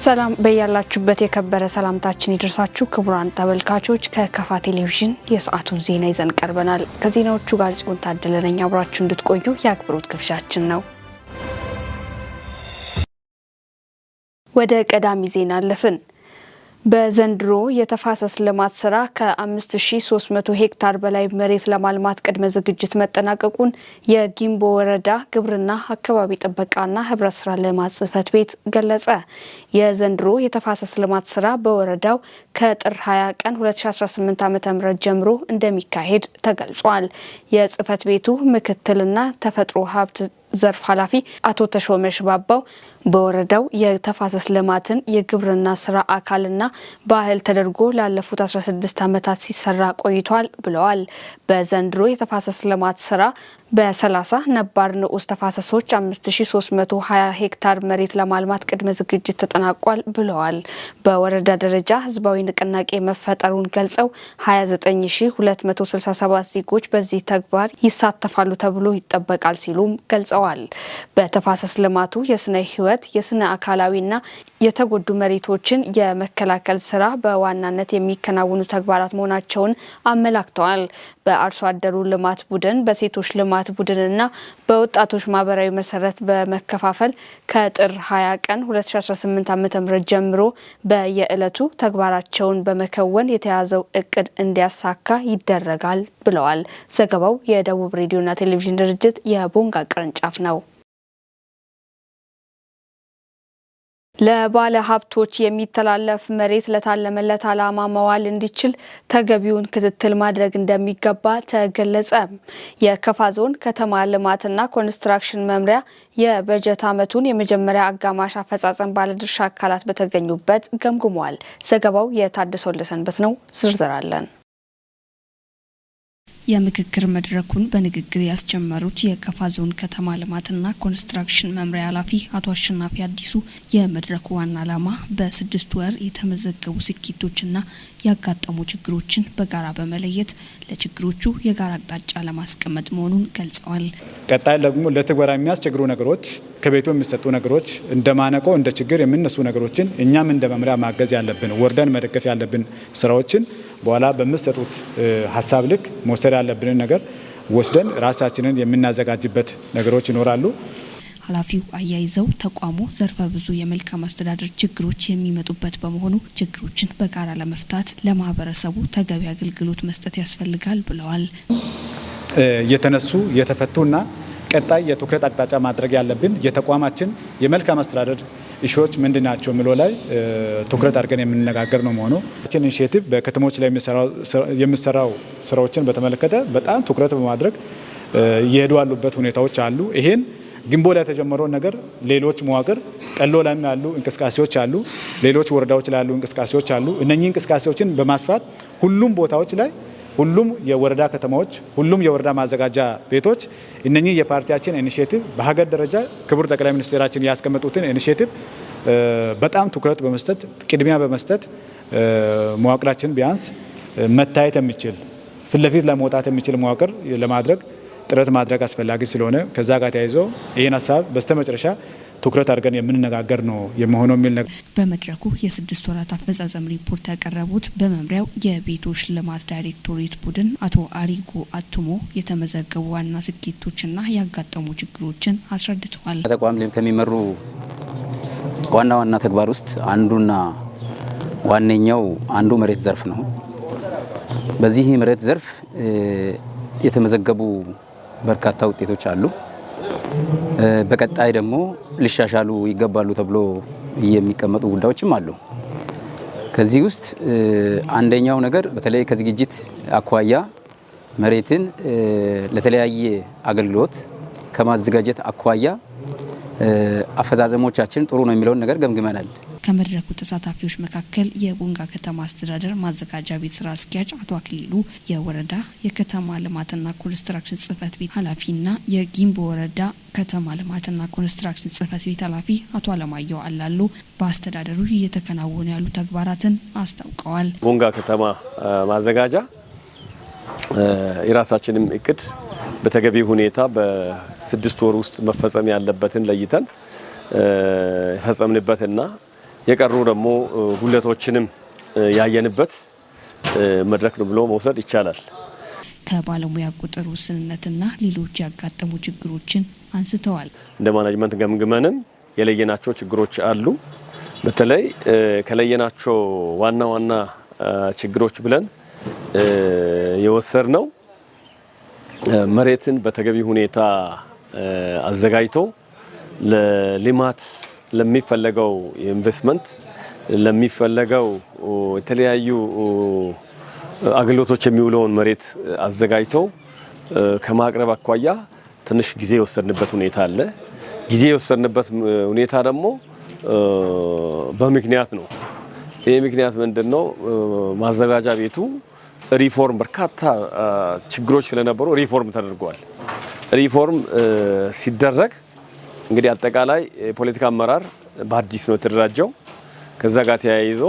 ሰላም በያላችሁበት የከበረ ሰላምታችን ይድረሳችሁ ክቡራን ተመልካቾች ከከፋ ቴሌቪዥን የሰዓቱን ዜና ይዘን ቀርበናል። ከዜናዎቹ ጋር ጽዮን ታደለ ነኝ። አብራችሁ እንድትቆዩ የአክብሮት ግብዣችን ነው። ወደ ቀዳሚ ዜና አለፍን። በዘንድሮ የተፋሰስ ልማት ስራ ከ5300 ሄክታር በላይ መሬት ለማልማት ቅድመ ዝግጅት መጠናቀቁን የጊምቦ ወረዳ ግብርና አካባቢ ጥበቃና ህብረት ስራ ልማት ጽህፈት ቤት ገለጸ። የዘንድሮ የተፋሰስ ልማት ስራ በወረዳው ከጥር 20 ቀን 2018 ዓ.ም ጀምሮ እንደሚካሄድ ተገልጿል። የጽህፈት ቤቱ ምክትልና ተፈጥሮ ሀብት ዘርፍ ኃላፊ አቶ ተሾመ ሽባባው በወረዳው የተፋሰስ ልማትን የግብርና ስራ አካልና ባህል ተደርጎ ላለፉት 16 ዓመታት ሲሰራ ቆይቷል ብለዋል። በዘንድሮ የተፋሰስ ልማት ስራ በ30 ነባር ንዑስ ተፋሰሶች 5320 ሄክታር መሬት ለማልማት ቅድመ ዝግጅት ተጠናቋል ብለዋል። በወረዳ ደረጃ ህዝባዊ ንቅናቄ መፈጠሩን ገልጸው 29267 ዜጎች በዚህ ተግባር ይሳተፋሉ ተብሎ ይጠበቃል ሲሉም ገልጸዋል። በተፋሰስ ልማቱ የስነ ህይወት የስነ አካላዊና የተጎዱ መሬቶችን የመከላከል ስራ በዋናነት የሚከናወኑ ተግባራት መሆናቸውን አመላክተዋል። በአርሶ አደሩ ልማት ቡድን፣ በሴቶች ልማት ቡድንና በወጣቶች ማህበራዊ መሰረት በመከፋፈል ከጥር 20 ቀን 2018 ዓ.ም ጀምሮ በየዕለቱ ተግባራቸውን በመከወን የተያዘው እቅድ እንዲያሳካ ይደረጋል ብለዋል። ዘገባው የደቡብ ሬዲዮና ቴሌቪዥን ድርጅት የቦንጋ ቅርንጫፍ ነው። ለባለ ሀብቶች የሚተላለፍ መሬት ለታለመለት ዓላማ መዋል እንዲችል ተገቢውን ክትትል ማድረግ እንደሚገባ ተገለጸ። የከፋ ዞን ከተማ ልማትና ኮንስትራክሽን መምሪያ የበጀት ዓመቱን የመጀመሪያ አጋማሽ አፈጻጸም ባለድርሻ አካላት በተገኙበት ገምግሟል። ዘገባው የታደሰ ወልደሰንበት ነው። ዝርዝር አለን። የምክክር መድረኩን በንግግር ያስጀመሩት የከፋ ዞን ከተማ ልማትና ኮንስትራክሽን መምሪያ ኃላፊ አቶ አሸናፊ አዲሱ የመድረኩ ዋና ዓላማ በ6 ወር የተመዘገቡ ስኬቶችና ያጋጠሙ ችግሮችን በጋራ በመለየት ለችግሮቹ የጋራ አቅጣጫ ለማስቀመጥ መሆኑን ገልጸዋል። ቀጣይ ደግሞ ለትግበራ የሚያስቸግሩ ነገሮች፣ ከቤቱ የሚሰጡ ነገሮች፣ እንደ ማነቆ እንደ ችግር የሚነሱ ነገሮችን እኛም እንደ መምሪያ ማገዝ ያለብን ወርደን መደገፍ ያለብን ስራዎችን በኋላ በምትሰጡት ሀሳብ ልክ መውሰድ ያለብንን ነገር ወስደን ራሳችንን የምናዘጋጅበት ነገሮች ይኖራሉ። ኃላፊው አያይዘው ተቋሙ ዘርፈ ብዙ የመልካም አስተዳደር ችግሮች የሚመጡበት በመሆኑ ችግሮችን በጋራ ለመፍታት ለማህበረሰቡ ተገቢ አገልግሎት መስጠት ያስፈልጋል ብለዋል። የተነሱ የተፈቱና ቀጣይ የትኩረት አቅጣጫ ማድረግ ያለብን የተቋማችን የመልካም አስተዳደር ኢሹዎች ምንድናቸው የሚለው ላይ ትኩረት አድርገን የምንነጋገር ነው መሆኑ ኢኒሼቲቭ በከተሞች ላይ የሚሰራው ስራዎችን በተመለከተ በጣም ትኩረት በማድረግ እየሄዱ ያሉበት ሁኔታዎች አሉ። ይሄን ግንቦ ላይ የተጀመረው ነገር ሌሎች መዋቅር ቀሎ ላይ ያሉ እንቅስቃሴዎች አሉ፣ ሌሎች ወረዳዎች ላይ ያሉ እንቅስቃሴዎች አሉ። እነኚህ እንቅስቃሴዎችን በማስፋት ሁሉም ቦታዎች ላይ ሁሉም የወረዳ ከተማዎች ሁሉም የወረዳ ማዘጋጃ ቤቶች እነኚህ የፓርቲያችን ኢኒሼቲቭ በሀገር ደረጃ ክቡር ጠቅላይ ሚኒስትራችን ያስቀመጡትን ኢኒሼቲቭ በጣም ትኩረት በመስጠት ቅድሚያ በመስጠት መዋቅራችን ቢያንስ መታየት የሚችል ፊት ለፊት ለመውጣት የሚችል መዋቅር ለማድረግ ጥረት ማድረግ አስፈላጊ ስለሆነ ከዛ ጋር ተያይዞ ይህን ሀሳብ በስተመጨረሻ ትኩረት አድርገን የምንነጋገር ነው የሚሆነው የሚል ነገር። በመድረኩ የ6 ወራት አፈጻጸም ሪፖርት ያቀረቡት በመምሪያው የቤቶች ልማት ዳይሬክቶሬት ቡድን አቶ አሪጎ አቱሞ የተመዘገቡ ዋና ስኬቶችና ያጋጠሙ ችግሮችን አስረድተዋል። ተቋም ከሚመሩ ዋና ዋና ተግባር ውስጥ አንዱና ዋነኛው አንዱ መሬት ዘርፍ ነው። በዚህ መሬት ዘርፍ የተመዘገቡ በርካታ ውጤቶች አሉ። በቀጣይ ደግሞ ሊሻሻሉ ይገባሉ ተብሎ የሚቀመጡ ጉዳዮችም አሉ። ከዚህ ውስጥ አንደኛው ነገር በተለይ ከዝግጅት አኳያ መሬትን ለተለያየ አገልግሎት ከማዘጋጀት አኳያ አፈጻጸሞቻችን ጥሩ ነው የሚለውን ነገር ገምግመናል። ከመድረኩ ተሳታፊዎች መካከል የቦንጋ ከተማ አስተዳደር ማዘጋጃ ቤት ስራ አስኪያጅ አቶ አክሊሉ፣ የወረዳ የከተማ ልማትና ኮንስትራክሽን ጽህፈት ቤት ኃላፊና የጊምቦ ወረዳ ከተማ ልማትና ኮንስትራክሽን ጽህፈት ቤት ኃላፊ አቶ አለማየሁ አላሉ በአስተዳደሩ እየተከናወኑ ያሉ ተግባራትን አስታውቀዋል። ቦንጋ ከተማ ማዘጋጃ የራሳችንም እቅድ በተገቢ ሁኔታ በ6 ወር ውስጥ መፈጸም ያለበትን ለይተን የፈጸምንበትና የቀሩ ደግሞ ጉለቶችንም ያየንበት መድረክ ነው ብሎ መውሰድ ይቻላል። ከባለሙያ ቁጥር ውስንነትና ሌሎች ያጋጠሙ ችግሮችን አንስተዋል። እንደ ማኔጅመንት ገምግመንም የለየናቸው ችግሮች አሉ። በተለይ ከለየናቸው ዋና ዋና ችግሮች ብለን የወሰድነው መሬትን በተገቢ ሁኔታ አዘጋጅቶ ለልማት ለሚፈለገው ኢንቨስትመንት ለሚፈለገው የተለያዩ አገልግሎቶች የሚውለውን መሬት አዘጋጅቶ ከማቅረብ አኳያ ትንሽ ጊዜ የወሰድንበት ሁኔታ አለ። ጊዜ የወሰድንበት ሁኔታ ደግሞ በምክንያት ነው። ይህ ምክንያት ምንድነው? ማዘጋጃ ቤቱ ሪፎርም በርካታ ችግሮች ስለነበሩ ሪፎርም ተደርጓል። ሪፎርም ሲደረግ እንግዲህ አጠቃላይ የፖለቲካ አመራር በአዲስ ነው የተደራጀው። ከዛ ጋር ተያይዞ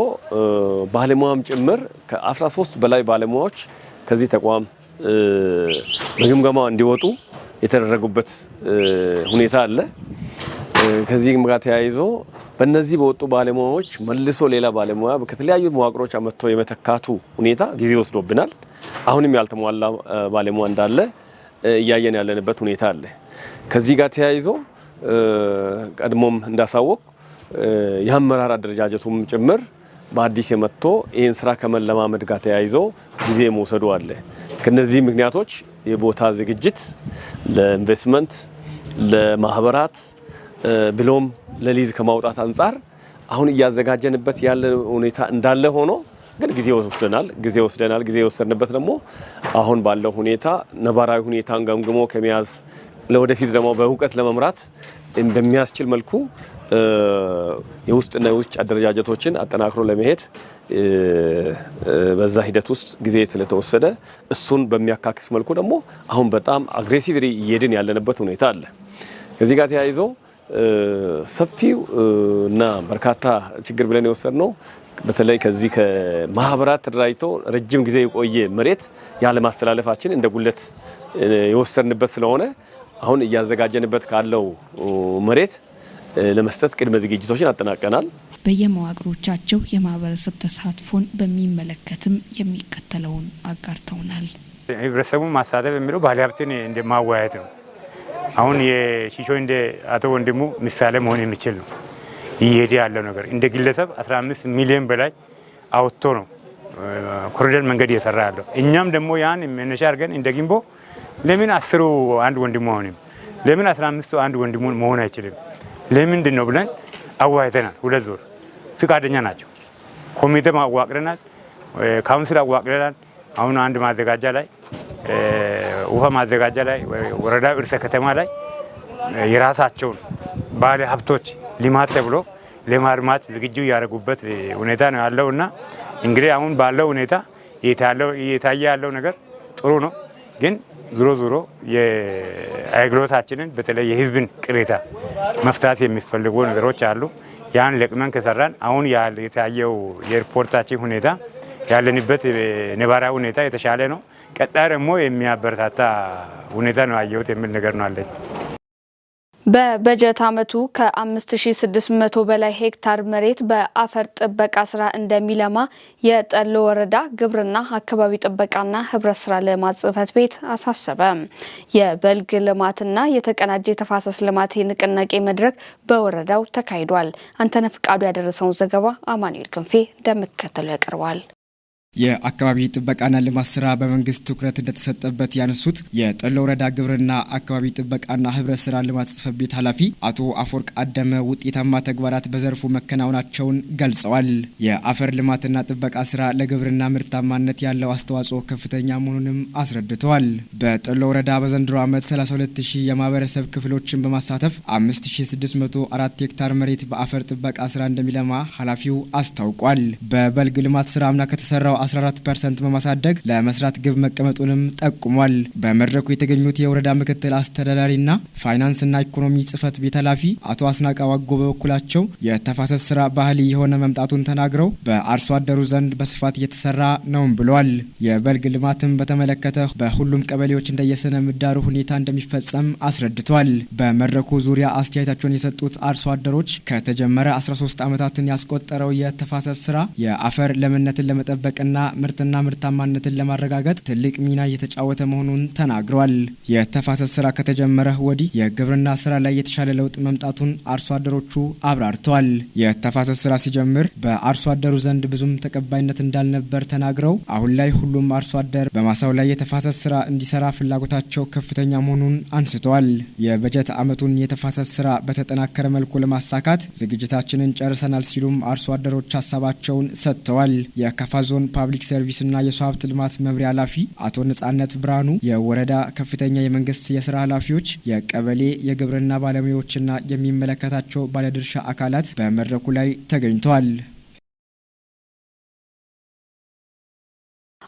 ባለሙያም ጭምር ከ13 በላይ ባለሙያዎች ከዚህ ተቋም በግምገማ እንዲወጡ የተደረጉበት ሁኔታ አለ። ከዚህም ጋር ተያይዞ በእነዚህ በወጡ ባለሙያዎች መልሶ ሌላ ባለሙያ ከተለያዩ መዋቅሮች አመጥቶ የመተካቱ ሁኔታ ጊዜ ወስዶብናል። አሁንም ያልተሟላ ባለሙያ እንዳለ እያየን ያለንበት ሁኔታ አለ። ከዚህ ጋር ተያይዞ ቀድሞም እንዳሳወቅ የአመራር አደረጃጀቱም ጭምር በአዲስ የመጥቶ ይህን ስራ ከመለማመድ ጋር ተያይዞ ጊዜ መውሰዱ አለ። ከነዚህ ምክንያቶች የቦታ ዝግጅት ለኢንቨስትመንት ለማህበራት ብሎም ለሊዝ ከማውጣት አንጻር አሁን እያዘጋጀንበት ያለ ሁኔታ እንዳለ ሆኖ ግን ጊዜ ወስደናል። ጊዜ የወሰድንበት ደግሞ አሁን ባለው ሁኔታ ነባራዊ ሁኔታን ገምግሞ ከመያዝ ለወደፊት ደግሞ በእውቀት ለመምራት እንደሚያስችል መልኩ የውስጥና የውጭ አደረጃጀቶችን አጠናክሮ ለመሄድ በዛ ሂደት ውስጥ ጊዜ ስለተወሰደ እሱን በሚያካክስ መልኩ ደግሞ አሁን በጣም አግሬሲቭሊ እየሄድን ያለንበት ሁኔታ አለ። ከዚህ ጋር ተያይዞ ሰፊው እና በርካታ ችግር ብለን የወሰድነው በተለይ ከዚህ ከማህበራት ተደራጅቶ ረጅም ጊዜ የቆየ መሬት ያለ ማስተላለፋችን እንደ ጉለት የወሰድንበት ስለሆነ አሁን እያዘጋጀንበት ካለው መሬት ለመስጠት ቅድመ ዝግጅቶችን አጠናቀናል። በየመዋቅሮቻቸው የማህበረሰብ ተሳትፎን በሚመለከትም የሚከተለውን አጋርተውናል። ህብረተሰቡን ማሳተፍ የሚለው ባለሀብትን እንደማወያየት ነው። አሁን የሺሾ እንደ አቶ ወንድሙ ምሳሌ መሆን የሚችል ነው። እየሄደ ያለው ነገር እንደ ግለሰብ 15 ሚሊዮን በላይ አውጥቶ ነው ኮሪደር መንገድ እየሰራ ያለው። እኛም ደግሞ ያን መነሻ አድርገን እንደ ግንቦ ለምን 10 አንድ ወንድሙ አይሆንም? ለምን 15 አንድ ወንድሙ መሆን አይችልም? ለምንድን ነው ብለን አዋይተናል። 2 ዙር ፍቃደኛ ናቸው። ኮሚቴ አዋቅረናል፣ ካውንስል አዋቅረናል። አሁን አንድ ማዘጋጃ ላይ ውሃ ማዘጋጃ ላይ ወረዳ እርሰ ከተማ ላይ የራሳቸውን ባለ ሀብቶች ልማት ተብሎ ለማልማት ዝግጁ ያደረጉበት ሁኔታ ነው ያለው እና እንግዲህ አሁን ባለው ሁኔታ እየታየ ያለው ነገር ጥሩ ነው። ግን ዞሮ የአገልግሎታችንን በተለይ የህዝብን ቅሬታ መፍታት የሚፈልጉ ነገሮች አሉ። ያን ለቅመን ከሰራን አሁን የታየው የሪፖርታችን ሁኔታ ያለንበት ነባራዊ ሁኔታ የተሻለ ነው። ቀጣይ ደግሞ የሚያበረታታ ሁኔታ ነው ያየሁት የሚል ነገር ነው አለኝ። በበጀት ዓመቱ ከ5600 በላይ ሄክታር መሬት በአፈር ጥበቃ ስራ እንደሚለማ የጠሎ ወረዳ ግብርና አካባቢ ጥበቃና ህብረት ስራ ልማት ጽሕፈት ቤት አሳሰበ። የበልግ ልማትና የተቀናጀ የተፋሰስ ልማት የንቅናቄ መድረክ በወረዳው ተካሂዷል። አንተነህ ፍቃዱ ያደረሰውን ዘገባ አማኑኤል ክንፌ እንደሚከተለው ያቀርባል። የአካባቢ ጥበቃና ልማት ስራ በመንግስት ትኩረት እንደተሰጠበት ያነሱት የጠሎ ወረዳ ግብርና አካባቢ ጥበቃና ህብረት ስራ ልማት ጽሕፈት ቤት ኃላፊ አቶ አፈወርቅ አደመ ውጤታማ ተግባራት በዘርፉ መከናወናቸውን ገልጸዋል። የአፈር ልማትና ጥበቃ ስራ ለግብርና ምርታማነት ያለው አስተዋጽኦ ከፍተኛ መሆኑንም አስረድተዋል። በጠሎ ወረዳ በዘንድሮ ዓመት 32000 የማህበረሰብ ክፍሎችን በማሳተፍ 5604 ሄክታር መሬት በአፈር ጥበቃ ስራ እንደሚለማ ኃላፊው አስታውቋል። በበልግ ልማት ስራ አምና ከተሰራው በ14% በማሳደግ ለመስራት ግብ መቀመጡንም ጠቁሟል። በመድረኩ የተገኙት የወረዳ ምክትል አስተዳዳሪና ፋይናንስና ኢኮኖሚ ጽህፈት ቤት ኃላፊ አቶ አስናቃ ዋጎ በበኩላቸው የተፋሰስ ስራ ባህል የሆነ መምጣቱን ተናግረው በአርሶ አደሩ ዘንድ በስፋት እየተሰራ ነውም ብለዋል። የበልግ ልማትን በተመለከተ በሁሉም ቀበሌዎች እንደየስነ ምህዳሩ ሁኔታ እንደሚፈጸም አስረድቷል። በመድረኩ ዙሪያ አስተያየታቸውን የሰጡት አርሶ አደሮች ከተጀመረ 13 ዓመታትን ያስቆጠረው የተፋሰስ ስራ የአፈር ለምነትን ለመጠበቅና ምርትና ምርታማነትን ለማረጋገጥ ትልቅ ሚና እየተጫወተ መሆኑን ተናግረዋል። የተፋሰስ ስራ ከተጀመረ ወዲህ የግብርና ስራ ላይ የተሻለ ለውጥ መምጣቱን አርሶ አደሮቹ አብራርተዋል። የተፋሰስ ስራ ሲጀምር በአርሶ አደሩ ዘንድ ብዙም ተቀባይነት እንዳልነበር ተናግረው አሁን ላይ ሁሉም አርሶ አደር በማሳው ላይ የተፋሰስ ስራ እንዲሰራ ፍላጎታቸው ከፍተኛ መሆኑን አንስተዋል። የበጀት ዓመቱን የተፋሰስ ስራ በተጠናከረ መልኩ ለማሳካት ዝግጅታችንን ጨርሰናል ሲሉም አርሶ አደሮች ሀሳባቸውን ሰጥተዋል። የካፋ ዞን ፓብሊክ ሰርቪስና የሰው ሀብት ልማት መምሪያ ኃላፊ አቶ ነጻነት ብርሃኑ፣ የወረዳ ከፍተኛ የመንግስት የስራ ኃላፊዎች፣ የቀበሌ የግብርና ባለሙያዎችና የሚመለከታቸው ባለድርሻ አካላት በመድረኩ ላይ ተገኝተዋል።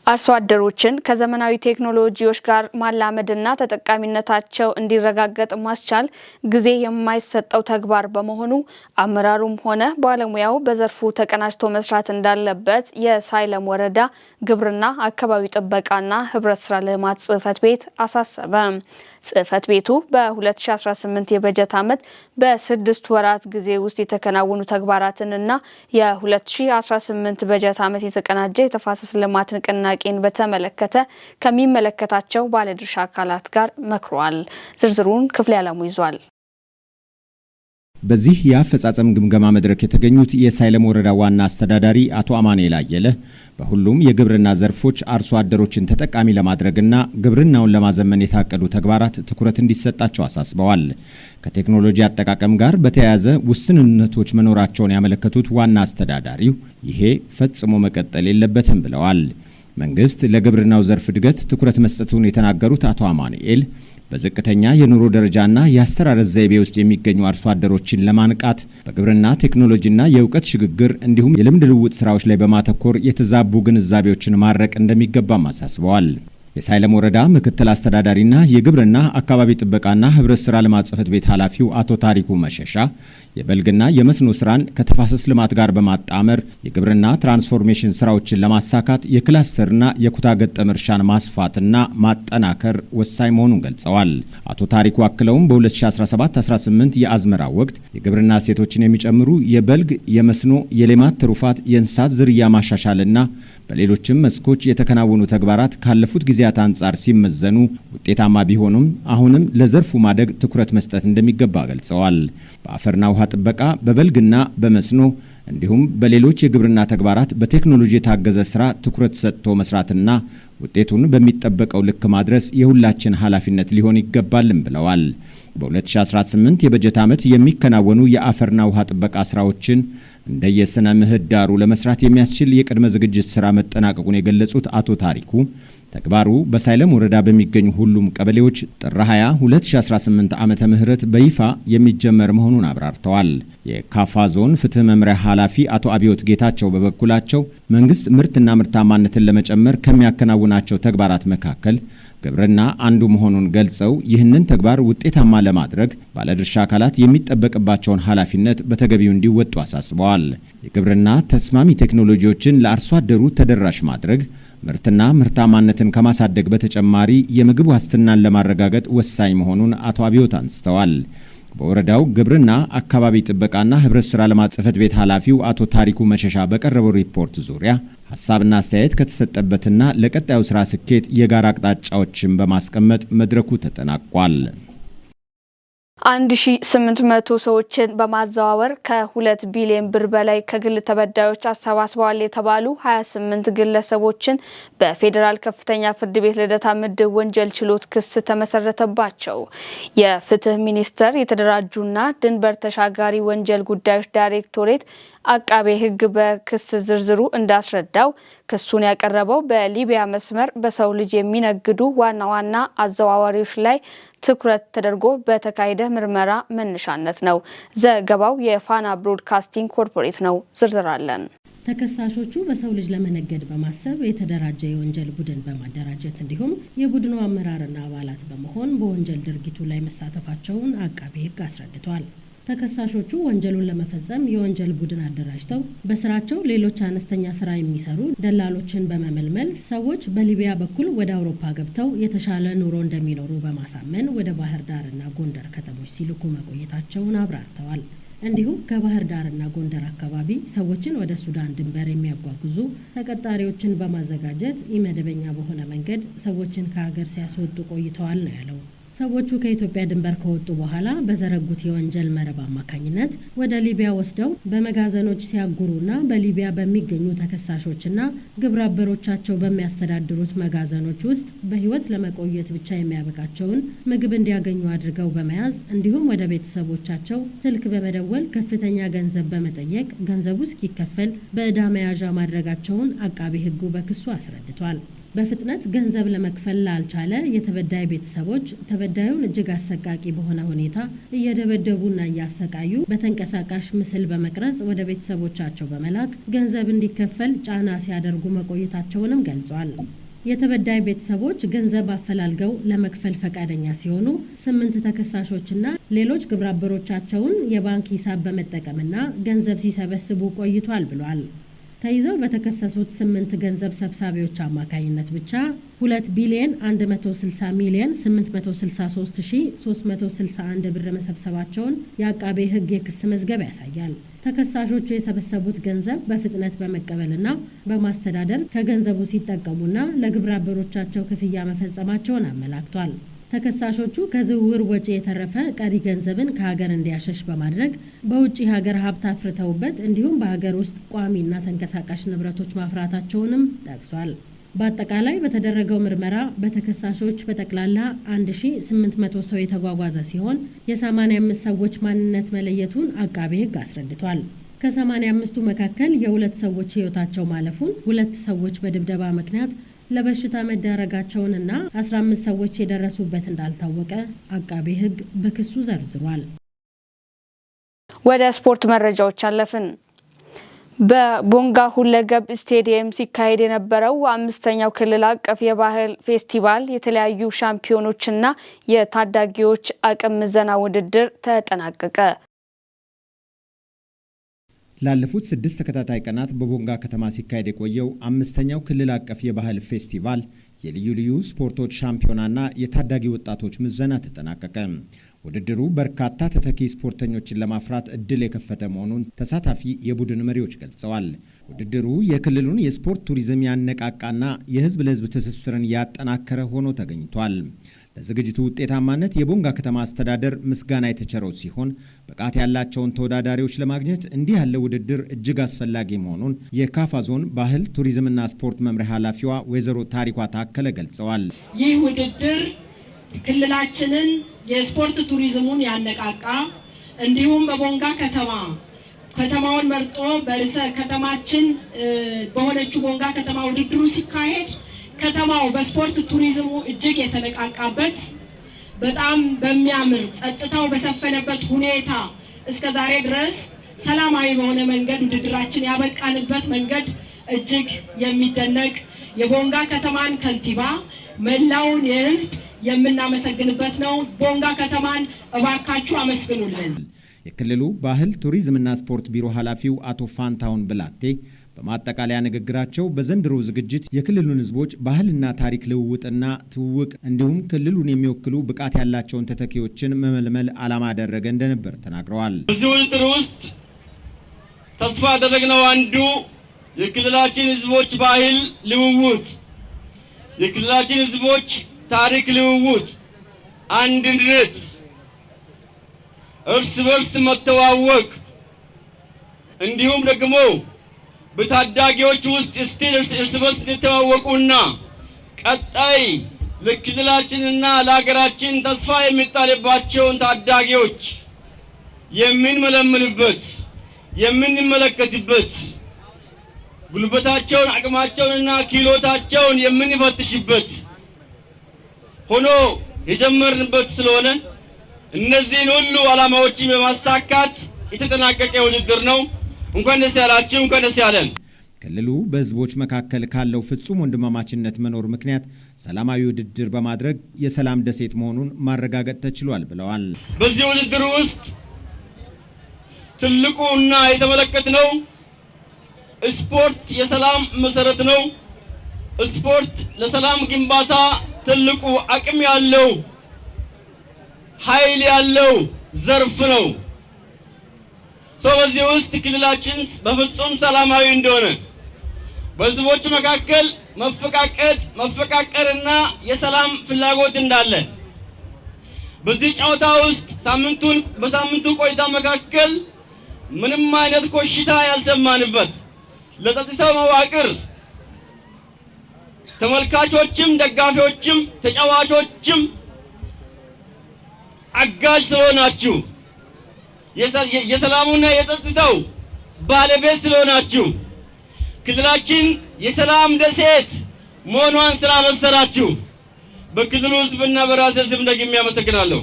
አርሶ አደሮችን ከዘመናዊ ቴክኖሎጂዎች ጋር ማላመድና ተጠቃሚነታቸው እንዲረጋገጥ ማስቻል ጊዜ የማይሰጠው ተግባር በመሆኑ አመራሩም ሆነ ባለሙያው በዘርፉ ተቀናጅቶ መስራት እንዳለበት የሳይለም ወረዳ ግብርና አካባቢ ጥበቃና ህብረት ስራ ልማት ጽህፈት ቤት አሳሰበ። ጽህፈት ቤቱ በ2018 የበጀት ዓመት በ6 ወራት ጊዜ ውስጥ የተከናወኑ ተግባራትንና የ2018 በጀት ዓመት የተቀናጀ የተፋሰስ ልማት ንቅናቄን በተመለከተ ከሚመለከታቸው ባለድርሻ አካላት ጋር መክሯል። ዝርዝሩን ክፍለ ያለሙ ይዟል። በዚህ የአፈጻጸም ግምገማ መድረክ የተገኙት የሳይለም ወረዳ ዋና አስተዳዳሪ አቶ አማኑኤል አየለ በሁሉም የግብርና ዘርፎች አርሶ አደሮችን ተጠቃሚ ለማድረግና ግብርናውን ለማዘመን የታቀዱ ተግባራት ትኩረት እንዲሰጣቸው አሳስበዋል። ከቴክኖሎጂ አጠቃቀም ጋር በተያያዘ ውስንነቶች መኖራቸውን ያመለከቱት ዋና አስተዳዳሪው ይሄ ፈጽሞ መቀጠል የለበትም ብለዋል። መንግስት ለግብርናው ዘርፍ እድገት ትኩረት መስጠቱን የተናገሩት አቶ አማኑኤል በዝቅተኛ የኑሮ ደረጃና የአስተራረስ ዘይቤ ውስጥ የሚገኙ አርሶ አደሮችን ለማንቃት በግብርና ቴክኖሎጂና የእውቀት ሽግግር እንዲሁም የልምድ ልውውጥ ስራዎች ላይ በማተኮር የተዛቡ ግንዛቤዎችን ማረቅ እንደሚገባም አሳስበዋል። የሳይለም ወረዳ ምክትል አስተዳዳሪና የግብርና አካባቢ ጥበቃና ህብረት ስራ ልማት ጽህፈት ቤት ኃላፊው አቶ ታሪኩ መሸሻ የበልግና የመስኖ ስራን ከተፋሰስ ልማት ጋር በማጣመር የግብርና ትራንስፎርሜሽን ስራዎችን ለማሳካት የክላስተርና የኩታ ገጠም እርሻን ማስፋትና ማጠናከር ወሳኝ መሆኑን ገልጸዋል። አቶ ታሪኩ አክለውም በ2017-18 የአዝመራ ወቅት የግብርና ሴቶችን የሚጨምሩ የበልግ የመስኖ የሌማት ትሩፋት የእንስሳት ዝርያ ማሻሻልና በሌሎችም መስኮች የተከናወኑ ተግባራት ካለፉት ጊዜያት አንጻር ሲመዘኑ ውጤታማ ቢሆኑም አሁንም ለዘርፉ ማደግ ትኩረት መስጠት እንደሚገባ ገልጸዋል። በአፈርና ውሃ ጥበቃ በበልግና በመስኖ እንዲሁም በሌሎች የግብርና ተግባራት በቴክኖሎጂ የታገዘ ስራ ትኩረት ሰጥቶ መስራትና ውጤቱን በሚጠበቀው ልክ ማድረስ የሁላችን ኃላፊነት ሊሆን ይገባልም ብለዋል። በ2018 የበጀት ዓመት የሚከናወኑ የአፈርና ውሃ ጥበቃ ስራዎችን እንደየስነ ምህዳሩ ለመስራት የሚያስችል የቅድመ ዝግጅት ስራ መጠናቀቁን የገለጹት አቶ ታሪኩ ተግባሩ በሳይለም ወረዳ በሚገኙ ሁሉም ቀበሌዎች ጥር 20 2018 ዓመተ ምህረት በይፋ የሚጀመር መሆኑን አብራርተዋል። የካፋ ዞን ፍትህ መምሪያ ኃላፊ አቶ አብዮት ጌታቸው በበኩላቸው መንግስት ምርትና ምርታማነትን ለመጨመር ከሚያከናውናቸው ተግባራት መካከል ግብርና አንዱ መሆኑን ገልጸው ይህንን ተግባር ውጤታማ ለማድረግ ባለድርሻ አካላት የሚጠበቅባቸውን ኃላፊነት በተገቢው እንዲወጡ አሳስበዋል። የግብርና ተስማሚ ቴክኖሎጂዎችን ለአርሶ አደሩ ተደራሽ ማድረግ ምርትና ምርታማነትን ከማሳደግ በተጨማሪ የምግብ ዋስትናን ለማረጋገጥ ወሳኝ መሆኑን አቶ አብዮት አንስተዋል። በወረዳው ግብርና አካባቢ ጥበቃና ህብረት ስራ ልማት ጽህፈት ቤት ኃላፊው አቶ ታሪኩ መሸሻ በቀረበው ሪፖርት ዙሪያ ሀሳብና አስተያየት ከተሰጠበትና ለቀጣዩ ስራ ስኬት የጋራ አቅጣጫዎችን በማስቀመጥ መድረኩ ተጠናቋል። 1800 ሰዎችን በማዘዋወር ከ2 ቢሊዮን ብር በላይ ከግል ተበዳዮች አሰባስበዋል የተባሉ 28 ግለሰቦችን በፌዴራል ከፍተኛ ፍርድ ቤት ልደታ ምድብ ወንጀል ችሎት ክስ ተመሰረተባቸው። የፍትህ ሚኒስቴር የተደራጁና ድንበር ተሻጋሪ ወንጀል ጉዳዮች ዳይሬክቶሬት አቃቤ ሕግ በክስ ዝርዝሩ እንዳስረዳው ክሱን ያቀረበው በሊቢያ መስመር በሰው ልጅ የሚነግዱ ዋና ዋና አዘዋዋሪዎች ላይ ትኩረት ተደርጎ በተካሄደ ምርመራ መነሻነት ነው። ዘገባው የፋና ብሮድካስቲንግ ኮርፖሬት ነው። ዝርዝር አለን። ተከሳሾቹ በሰው ልጅ ለመነገድ በማሰብ የተደራጀ የወንጀል ቡድን በማደራጀት እንዲሁም የቡድኑ አመራርና አባላት በመሆን በወንጀል ድርጊቱ ላይ መሳተፋቸውን አቃቤ ሕግ አስረድቷል። ተከሳሾቹ ወንጀሉን ለመፈጸም የወንጀል ቡድን አደራጅተው በስራቸው ሌሎች አነስተኛ ስራ የሚሰሩ ደላሎችን በመመልመል ሰዎች በሊቢያ በኩል ወደ አውሮፓ ገብተው የተሻለ ኑሮ እንደሚኖሩ በማሳመን ወደ ባህር ዳርና ጎንደር ከተሞች ሲልኩ መቆየታቸውን አብራርተዋል። እንዲሁም ከባህር ዳርና ጎንደር አካባቢ ሰዎችን ወደ ሱዳን ድንበር የሚያጓጉዙ ተቀጣሪዎችን በማዘጋጀት ኢመደበኛ በሆነ መንገድ ሰዎችን ከሀገር ሲያስወጡ ቆይተዋል ነው ያለው። ሰዎቹ ከኢትዮጵያ ድንበር ከወጡ በኋላ በዘረጉት የወንጀል መረብ አማካኝነት ወደ ሊቢያ ወስደው በመጋዘኖች ሲያጉሩና በሊቢያ በሚገኙ ተከሳሾችና ግብረ አበሮቻቸው በሚያስተዳድሩት መጋዘኖች ውስጥ በህይወት ለመቆየት ብቻ የሚያበቃቸውን ምግብ እንዲያገኙ አድርገው በመያዝ እንዲሁም ወደ ቤተሰቦቻቸው ስልክ በመደወል ከፍተኛ ገንዘብ በመጠየቅ ገንዘቡ እስኪከፈል በዕዳ መያዣ ማድረጋቸውን አቃቤ ሕጉ በክሱ አስረድቷል። በፍጥነት ገንዘብ ለመክፈል ላልቻለ የተበዳይ ቤተሰቦች ተበዳዩን እጅግ አሰቃቂ በሆነ ሁኔታ እየደበደቡና እያሰቃዩ በተንቀሳቃሽ ምስል በመቅረጽ ወደ ቤተሰቦቻቸው በመላክ ገንዘብ እንዲከፈል ጫና ሲያደርጉ መቆየታቸውንም ገልጿል። የተበዳይ ቤተሰቦች ገንዘብ አፈላልገው ለመክፈል ፈቃደኛ ሲሆኑ 8 ተከሳሾችና ሌሎች ግብረ አበሮቻቸውን የባንክ ሂሳብ በመጠቀምና ገንዘብ ሲሰበስቡ ቆይቷል ብሏል። ተይዘው በተከሰሱት 8 ገንዘብ ሰብሳቢዎች አማካኝነት ብቻ 2 ቢሊዮን 160 ሚሊዮን 863361 ብር መሰብሰባቸውን የአቃቤ ሕግ የክስ መዝገብ ያሳያል። ተከሳሾቹ የሰበሰቡት ገንዘብ በፍጥነት በመቀበልና በማስተዳደር ከገንዘቡ ሲጠቀሙና ለግብረ አበሮቻቸው ክፍያ መፈጸማቸውን አመላክቷል። ተከሳሾቹ ከዝውውር ወጪ የተረፈ ቀሪ ገንዘብን ከሀገር እንዲያሸሽ በማድረግ በውጪ ሀገር ሀብት አፍርተውበት እንዲሁም በሀገር ውስጥ ቋሚና ተንቀሳቃሽ ንብረቶች ማፍራታቸውንም ጠቅሷል። በአጠቃላይ በተደረገው ምርመራ በተከሳሾች በጠቅላላ 1800 ሰው የተጓጓዘ ሲሆን የ85 ሰዎች ማንነት መለየቱን አቃቤ ሕግ አስረድቷል። ከ85ቱ መካከል የ2 ሰዎች ሕይወታቸው ማለፉን፣ 2 ሰዎች በድብደባ ምክንያት ለበሽታ መዳረጋቸውንና 15 ሰዎች የደረሱበት እንዳልታወቀ አቃቤ ሕግ በክሱ ዘርዝሯል። ወደ ስፖርት መረጃዎች አለፍን። በቦንጋ ሁለገብ ስቴዲየም ሲካሄድ የነበረው 5ኛው ክልል አቀፍ የባህል ፌስቲቫል የተለያዩ ሻምፒዮኖችና የታዳጊዎች አቅም ምዘና ውድድር ተጠናቀቀ። ላለፉት 6 ተከታታይ ቀናት በቦንጋ ከተማ ሲካሄድ የቆየው 5ኛው ክልል አቀፍ የባህል ፌስቲቫል የልዩ ልዩ ስፖርቶች ሻምፒዮናና የታዳጊ ወጣቶች ምዘና ተጠናቀቀ። ውድድሩ በርካታ ተተኪ ስፖርተኞችን ለማፍራት እድል የከፈተ መሆኑን ተሳታፊ የቡድን መሪዎች ገልጸዋል። ውድድሩ የክልሉን የስፖርት ቱሪዝም ያነቃቃና የህዝብ ለህዝብ ትስስርን ያጠናከረ ሆኖ ተገኝቷል። ለዝግጅቱ ውጤታማነት የቦንጋ ከተማ አስተዳደር ምስጋና የተቸረው ሲሆን ብቃት ያላቸውን ተወዳዳሪዎች ለማግኘት እንዲህ ያለ ውድድር እጅግ አስፈላጊ መሆኑን የካፋ ዞን ባህል ቱሪዝምና ስፖርት መምሪያ ኃላፊዋ ወይዘሮ ታሪኳ ታከለ ገልጸዋል። ይህ ውድድር ክልላችንን የስፖርት ቱሪዝሙን ያነቃቃ እንዲሁም በቦንጋ ከተማውን መርጦ በርዕሰ ከተማችን በሆነችው ቦንጋ ከተማ ውድድሩ ሲካሄድ ከተማው በስፖርት ቱሪዝሙ እጅግ የተነቃቃበት በጣም በሚያምር ጸጥታው በሰፈነበት ሁኔታ እስከ ዛሬ ድረስ ሰላማዊ በሆነ መንገድ ውድድራችን ያበቃንበት መንገድ እጅግ የሚደነቅ የቦንጋ ከተማን ከንቲባ መላውን የህዝብ የምናመሰግንበት ነው። ቦንጋ ከተማን እባካችሁ አመስግኑልን። የክልሉ ባህል ቱሪዝምና ስፖርት ቢሮ ኃላፊው አቶ ፋንታውን ብላቴ በማጠቃለያ ንግግራቸው በዘንድሮ ዝግጅት የክልሉን ህዝቦች ባህልና ታሪክ ልውውጥና ትውውቅ እንዲሁም ክልሉን የሚወክሉ ብቃት ያላቸውን ተተኪዎችን መመልመል ዓላማ ያደረገ እንደነበር ተናግረዋል። በዚህ ውድድር ውስጥ ተስፋ ያደረግነው አንዱ የክልላችን ህዝቦች ባህል ልውውጥ፣ የክልላችን ህዝቦች ታሪክ ልውውጥ፣ አንድነት፣ እርስ በርስ መተዋወቅ እንዲሁም ደግሞ በታዳጊዎች ውስጥ እርስ በርስ እንዲተዋወቁና ቀጣይ ለክልላችንና ለሀገራችን ተስፋ የሚጣልባቸውን ታዳጊዎች የምንመለምልበት የምንመለከትበት ጉልበታቸውን አቅማቸውንና ክህሎታቸውን የምንፈትሽበት ሆኖ የጀመርንበት ስለሆነ እነዚህን ሁሉ ዓላማዎችን በማሳካት የተጠናቀቀ ውድድር ነው። እንኳን ደስ ያላችሁ፣ እንኳን ደስ ያለን። ክልሉ በህዝቦች መካከል ካለው ፍጹም ወንድማማችነት መኖር ምክንያት ሰላማዊ ውድድር በማድረግ የሰላም ደሴት መሆኑን ማረጋገጥ ተችሏል ብለዋል። በዚህ ውድድር ውስጥ ትልቁና የተመለከትነው ስፖርት የሰላም መሰረት ነው። ስፖርት ለሰላም ግንባታ ትልቁ አቅም ያለው ኃይል ያለው ዘርፍ ነው። በዚህ ውስጥ ክልላችን በፍጹም ሰላማዊ እንደሆነ በህዝቦች መካከል መፈቃቀርና የሰላም ፍላጎት እንዳለ በዚህ ጨዋታ ውስጥ በሳምንቱ ቆይታ መካከል ምንም አይነት ኮሽታ ያልሰማንበት ለጸጥታው መዋቅር ተመልካቾችም ደጋፊዎችም ተጫዋቾችም አጋዥ ስለሆናችሁ የሰላሙና የጸጥታው ባለቤት ስለሆናችሁ ክልላችን የሰላም ደሴት መሆኗን ስላበሰራችሁ በክልሉ ህዝብና በራሴ ስም ደግሜ አመሰግናለሁ።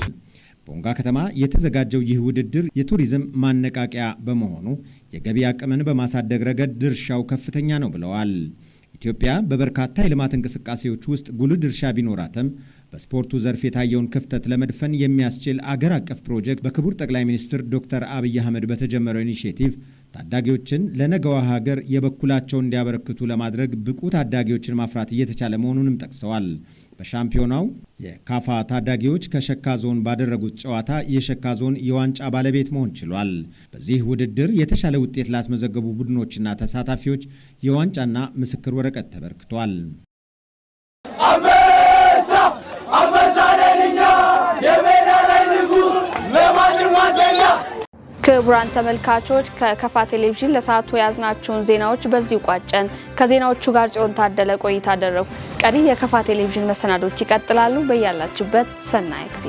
ቦንጋ ከተማ የተዘጋጀው ይህ ውድድር የቱሪዝም ማነቃቂያ በመሆኑ የገቢ አቅምን በማሳደግ ረገድ ድርሻው ከፍተኛ ነው ብለዋል። ኢትዮጵያ በበርካታ የልማት እንቅስቃሴዎች ውስጥ ጉልህ ድርሻ ቢኖራትም በስፖርቱ ዘርፍ የታየውን ክፍተት ለመድፈን የሚያስችል አገር አቀፍ ፕሮጀክት በክቡር ጠቅላይ ሚኒስትር ዶክተር አብይ አህመድ በተጀመረው ኢኒሼቲቭ ታዳጊዎችን ለነገዋ ሀገር የበኩላቸውን እንዲያበረክቱ ለማድረግ ብቁ ታዳጊዎችን ማፍራት እየተቻለ መሆኑንም ጠቅሰዋል። በሻምፒዮናው የካፋ ታዳጊዎች ከሸካ ዞን ባደረጉት ጨዋታ የሸካ ዞን የዋንጫ ባለቤት መሆን ችሏል። በዚህ ውድድር የተሻለ ውጤት ላስመዘገቡ ቡድኖችና ተሳታፊዎች የዋንጫና ምስክር ወረቀት ተበርክቷል። ክቡራን ተመልካቾች ከከፋ ቴሌቪዥን ለሰዓቱ ያዝናቸውን ዜናዎች በዚሁ ቋጨን። ከዜናዎቹ ጋር ጽዮን ታደለ ቆይታ አደረኩ። ቀሪ የከፋ ቴሌቪዥን መሰናዶች ይቀጥላሉ። በያላችሁበት ሰናይ ጊዜ